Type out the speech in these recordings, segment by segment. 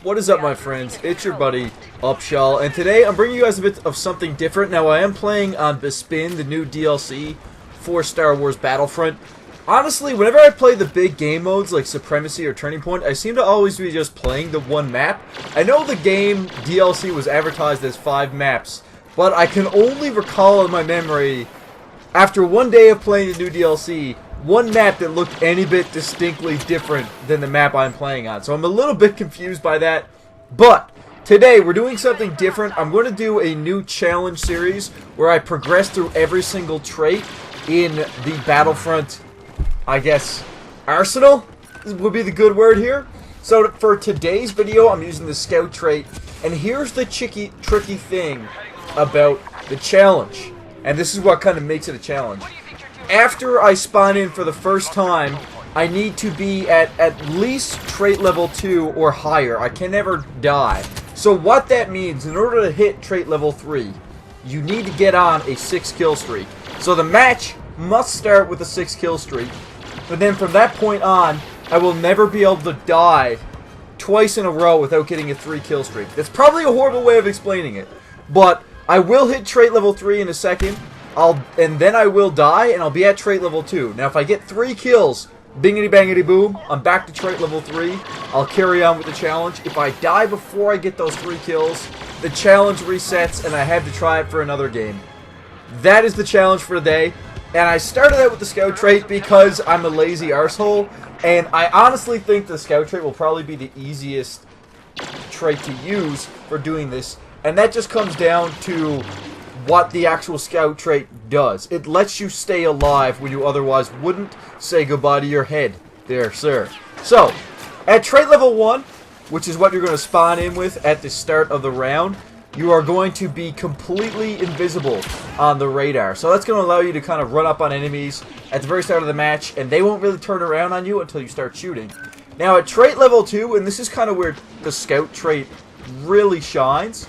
What is up, my friends? It's your buddy Upshall, and today I'm bringing you guys a bit of something different. Now, I am playing on Bespin, the new DLC for Star Wars Battlefront. Honestly, whenever I play the big game modes like Supremacy or Turning Point, I seem to always be just playing the one map. I know the game DLC was advertised as 5 maps, but I can only recall in my memory, after one day of playing the new DLC, one map that looked any bit distinctly different than the map I'm playing on. So I'm a little bit confused by that. But today we're doing something different. I'm going to do a new challenge series where I progress through every single trait in the Battlefront, I guess, arsenal would be the good word here. So for today's video, I'm using the scout trait. And here's the tricky thing about the challenge. And this is what kind of makes it a challenge. After I spawn in for the first time, I need to be at least trait level 2 or higher. I can never die. So what that means, in order to hit trait level 3, you need to get on a 6 kill streak. So the match must start with a 6 kill streak. But then from that point on, I will never be able to die twice in a row without getting a 3 kill streak. That's probably a horrible way of explaining it. But I will hit trait level 3 in a second. And then I will die, and I'll be at trait level 2. Now, if I get 3 kills, bingity bangity boom, I'm back to trait level 3. I'll carry on with the challenge. If I die before I get those 3 kills, the challenge resets, and I have to try it for another game. That is the challenge for today. And I started out with the scout trait because I'm a lazy arsehole, and I honestly think the scout trait will probably be the easiest trait to use for doing this. And that just comes down to what the actual scout trait does. It lets you stay alive when you otherwise wouldn't. Say goodbye to your head there, sir. So, at trait level 1, which is what you're going to spawn in with at the start of the round, you are going to be completely invisible on the radar. So that's going to allow you to kind of run up on enemies at the very start of the match, and they won't really turn around on you until you start shooting. Now at trait level 2, and this is kind of where the scout trait really shines,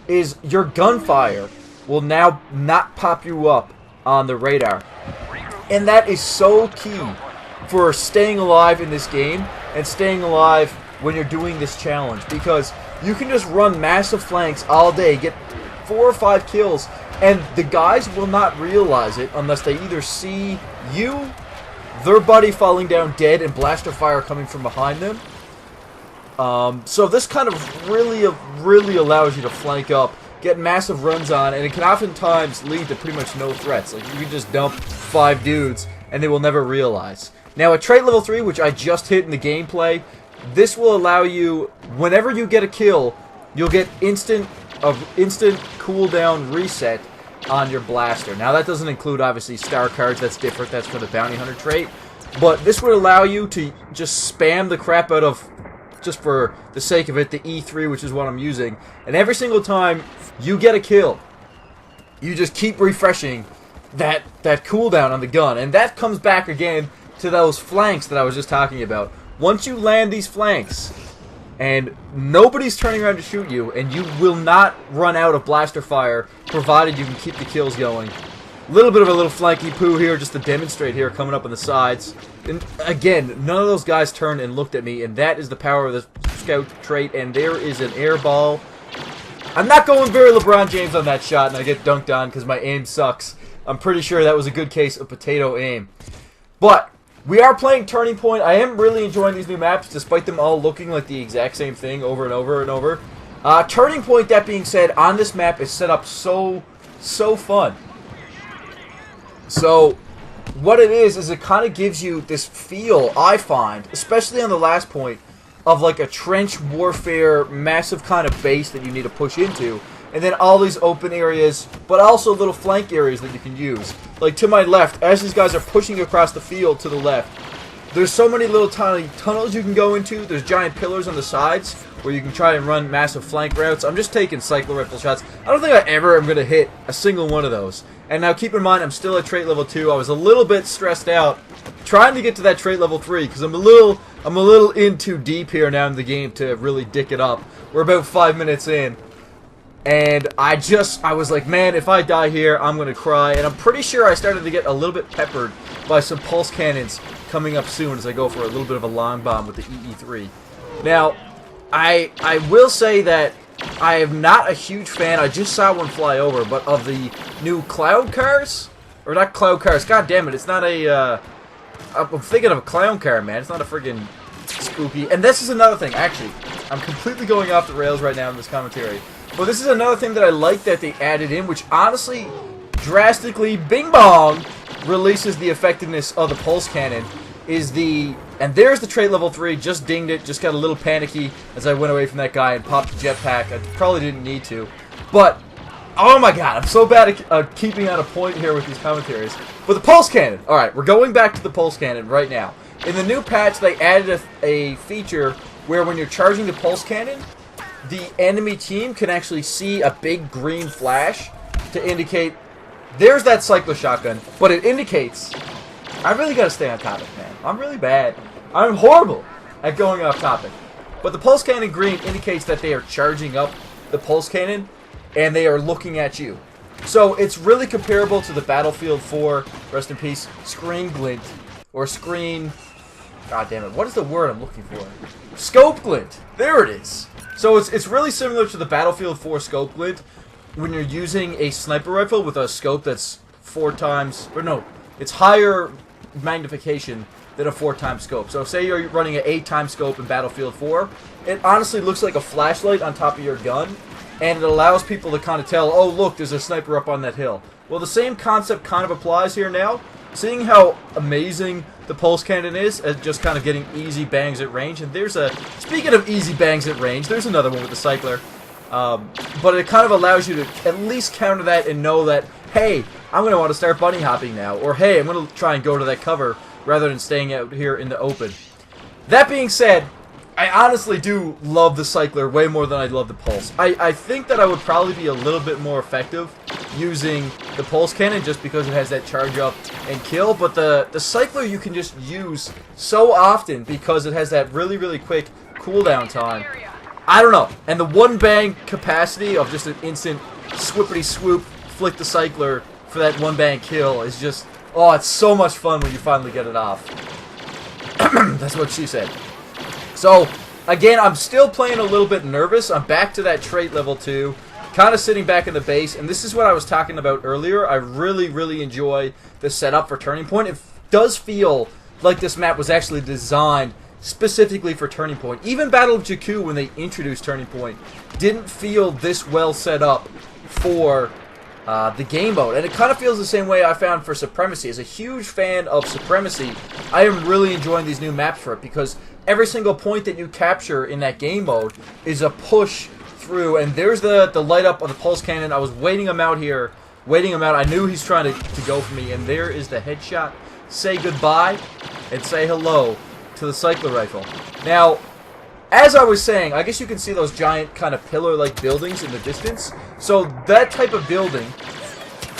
is your gunfire will now not pop you up on the radar. And that is so key for staying alive in this game and staying alive when you're doing this challenge, because you can just run massive flanks all day, get 4 or 5 kills, and the guys will not realize it unless they either see you, their buddy falling down dead, and blaster fire coming from behind them. So this kind of really allows you to flank up, get massive runs on, and it can oftentimes lead to pretty much no threats. Like, you can just dump 5 dudes, and they will never realize. Now, at trait level 3, which I just hit in the gameplay, this will allow you, whenever you get a kill, you'll get instant cooldown reset on your blaster. Now, that doesn't include, obviously, star cards. That's different. That's for the bounty hunter trait. But this would allow you to just spam the crap out of, just for the sake of it, the E3, which is what I'm using. And every single time you get a kill, you just keep refreshing that cooldown on the gun. And that comes back again to those flanks that I was just talking about. Once you land these flanks, and nobody's turning around to shoot you, and you will not run out of blaster fire, provided you can keep the kills going. A little bit of a little flanky poo here, just to demonstrate here, coming up on the sides. And again, none of those guys turned and looked at me, and that is the power of the scout trait. And there is an air ball. I'm not going very LeBron James on that shot, and I get dunked on because my aim sucks. I'm pretty sure that was a good case of potato aim. But we are playing Turning Point. I am really enjoying these new maps, despite them all looking like the exact same thing over and over and over. Turning Point, that being said, on this map is set up so fun. So, what it is it kind of gives you this feel, I find, especially on the last point, of like a trench warfare, massive kind of base that you need to push into, and then all these open areas, but also little flank areas that you can use. Like to my left, as these guys are pushing across the field to the left, there's so many little tiny tunnels you can go into. There's giant pillars on the sides where you can try and run massive flank routes. I'm just taking cycler rifle shots. I don't think I ever am going to hit a single one of those. And now keep in mind, I'm still at trait level 2. I was a little bit stressed out trying to get to that trait level 3 because I'm a little in too deep here now in the game to really dick it up. We're about 5 minutes in. And I was like, man, if I die here, I'm going to cry. And I'm pretty sure I started to get a little bit peppered by some pulse cannons coming up soon as I go for a little bit of a long bomb with the EE3. Now, I will say that I am not a huge fan. I just saw one fly over, but of the new cloud cars, or not cloud cars. God damn it! It's not a. I'm thinking of a clown car, man. It's not a friggin' spooky. And this is another thing. Actually, I'm completely going off the rails right now in this commentary. But this is another thing that I like that they added in, which honestly, drastically, bing bong, releases the effectiveness of the pulse cannon. And there's the trait level 3, just dinged it, just got a little panicky as I went away from that guy and popped the jetpack. I probably didn't need to. But, oh my god, I'm so bad at keeping on a point here with these commentaries. But the pulse cannon, alright, we're going back to the pulse cannon right now. In the new patch, they added a feature where when you're charging the pulse cannon, the enemy team can actually see a big green flash to indicate, there's that cycler shotgun, but it indicates, I really gotta stay on topic, man. I'm really bad. I'm horrible at going off topic. But the pulse cannon green indicates that they are charging up the pulse cannon and they are looking at you. So it's really comparable to the Battlefield 4, rest in peace, screen glint, or screen, god damn it, what is the word I'm looking for? Scope glint. There it is. So it's really similar to the Battlefield 4 scope glint when you're using a sniper rifle with a scope that's 4 times, or no, it's higher magnification than a 4-time scope. So say you're running an 8-time scope in Battlefield 4, it honestly looks like a flashlight on top of your gun, and it allows people to kind of tell, oh look, there's a sniper up on that hill. Well, the same concept kind of applies here now. Seeing how amazing the pulse cannon is at just kind of getting easy bangs at range, and there's a, speaking of easy bangs at range, there's another one with the cycler. But it kind of allows you to at least counter that and know that, hey, I'm going to want to start bunny hopping now, or hey, I'm going to try and go to that cover rather than staying out here in the open. That being said, I honestly do love the cycler way more than I love the pulse. I think that I would probably be a little bit more effective using the pulse cannon just because it has that charge up and kill, but the cycler you can just use so often because it has that really, really quick cooldown time. I don't know. And the one bang capacity of just an instant swippity swoop, flick the cycler for that one bang kill is just, oh, it's so much fun when you finally get it off. That's what she said. So, again, I'm still playing a little bit nervous. I'm back to that trait level 2, kind of sitting back in the base, and this is what I was talking about earlier. I really, really enjoy the setup for Turning Point. It does feel like this map was actually designed specifically for Turning Point. Even Battle of Jakku, when they introduced Turning Point, didn't feel this well set up for the game mode. And it kind of feels the same way I found for Supremacy. As a huge fan of Supremacy, I am really enjoying these new maps for it because every single point that you capture in that game mode is a push through. And there's the light up of the pulse cannon. I was waiting him out here, waiting him out. I knew he's trying to go for me. And there is the headshot. Say goodbye and say hello to the cycler rifle. Now, as I was saying, I guess you can see those giant kind of pillar-like buildings in the distance. So that type of building,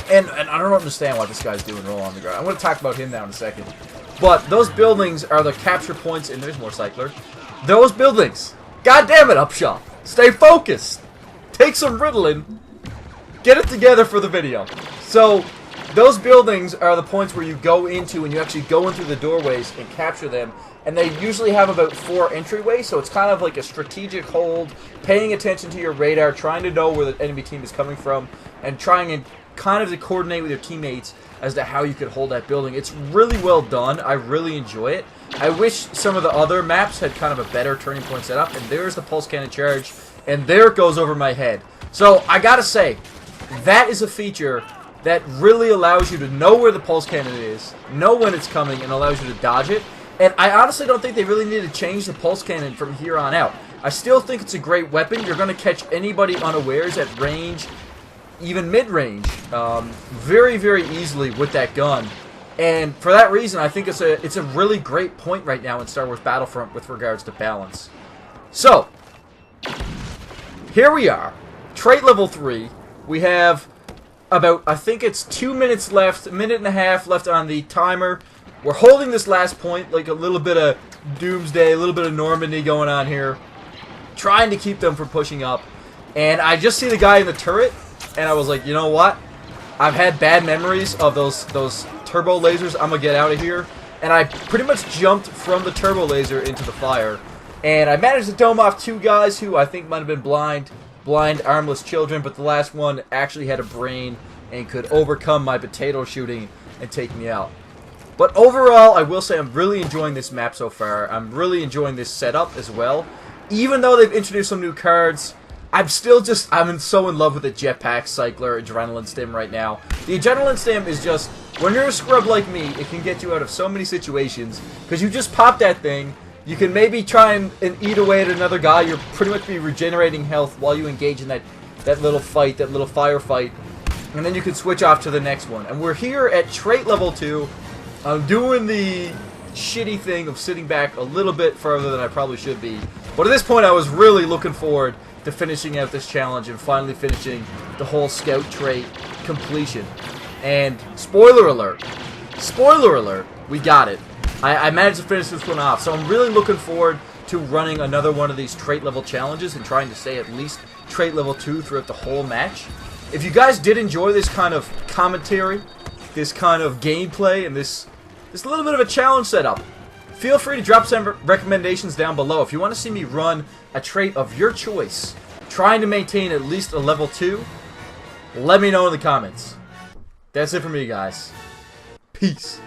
and I don't understand what this guy's doing roll on the ground. I'm going to talk about him now in a second. But those buildings are the capture points, and there's more cycler. Those buildings, god damn it, Upshaw, stay focused. Take some Ritalin. Get it together for the video. So those buildings are the points where you go into, and you actually go into the doorways and capture them. And they usually have about 4 entryways, so it's kind of like a strategic hold, paying attention to your radar, trying to know where the enemy team is coming from, and trying and kind of to coordinate with your teammates as to how you could hold that building. It's really well done. I really enjoy it. I wish some of the other maps had kind of a better Turning Point setup, and there's the pulse cannon charge, and there it goes over my head. So I gotta say, that is a feature that really allows you to know where the pulse cannon is, know when it's coming, and allows you to dodge it. And I honestly don't think they really need to change the pulse cannon from here on out. I still think it's a great weapon. You're going to catch anybody unawares at range, even mid-range, very, very easily with that gun. And for that reason, I think it's a really great point right now in Star Wars Battlefront with regards to balance. So, here we are. Trait level 3. We have about, I think it's 2 minutes left, a minute and a half left on the timer. We're holding this last point, like a little bit of Doomsday, a little bit of Normandy going on here. Trying to keep them from pushing up. And I just see the guy in the turret, and I was like, you know what? I've had bad memories of those turbo lasers. I'm going to get out of here. And I pretty much jumped from the turbo laser into the fire. And I managed to dome off 2 guys who I think might have been blind, armless children, but the last one actually had a brain and could overcome my potato shooting and take me out. But overall, I will say I'm really enjoying this map so far. I'm really enjoying this setup as well. Even though they've introduced some new cards, I'm so in love with the Jetpack Cycler Adrenaline Stim right now. The Adrenaline Stim is just, when you're a scrub like me, it can get you out of so many situations. Because you just pop that thing, you can maybe try and eat away at another guy. You'll pretty much be regenerating health while you engage in that little fight, that little firefight. And then you can switch off to the next one. And we're here at trait level 2. I'm doing the shitty thing of sitting back a little bit further than I probably should be. But at this point, I was really looking forward to finishing out this challenge and finally finishing the whole scout trait completion. And spoiler alert, we got it. I managed to finish this one off. So I'm really looking forward to running another one of these trait level challenges and trying to stay at least trait level 2 throughout the whole match. If you guys did enjoy this kind of commentary, this kind of gameplay, and this little bit of a challenge setup, feel free to drop some recommendations down below. If you want to see me run a trait of your choice, trying to maintain at least a level 2, let me know in the comments. That's it for me, guys. Peace.